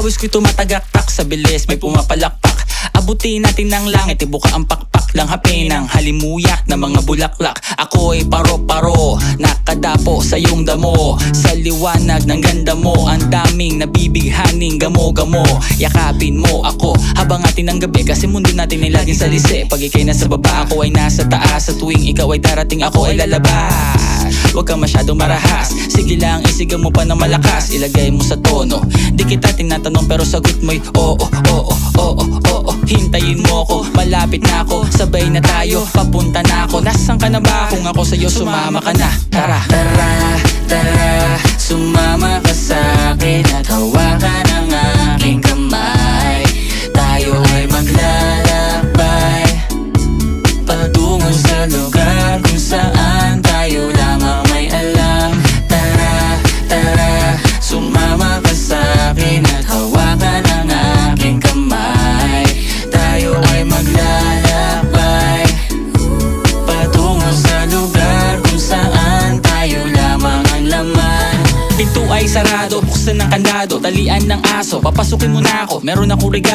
Pawis ko'y tumatagaktak sa bilis, may pumapalakpak. Abutin natin ng langit, ibuka ang pakpak lang hapin ng halimuyak na mga bulaklak. Ako'y paro-paro, nakadapo sa iyong damo. Sa liwanag ng ganda mo, ang daming nabibighaning gamo-gamo. Yakapin mo ako habang atin ang gabi, kasi mundo natin ay laging salisi. Pag ikay nasa baba, ako ay nasa taas. Sa tuwing ikaw ay darating, ako ay lalabas. Huwag kang masyadong marahas, sige lang isigaw mo pa ng malakas. Ilagay mo sa tono, di kita tinatanong pero sagot mo'y oo, oo, oo, oo. Hintayin mo ako, malapit na ako, sabay na tayo, papunta na ako. Nasaan ka na ba? Kung ako sa'yo, sumama ka na. Tara, tara, tara, sumama ka sa'kin at hawakan ang aking kamay. Tayo ay maglalakbay patungo sa lugar kung saan tayo lamang may alam. Tara, tara, sumama ka sa'kin at hawakan ang aking kamay. Tayo ay maglalakbay patungo sa lugar kung saan tayo lamang ang laman. Pinto ay sarado, buksan ng kandado, talian ng aso, papasukin mo na ako, meron akong regalo.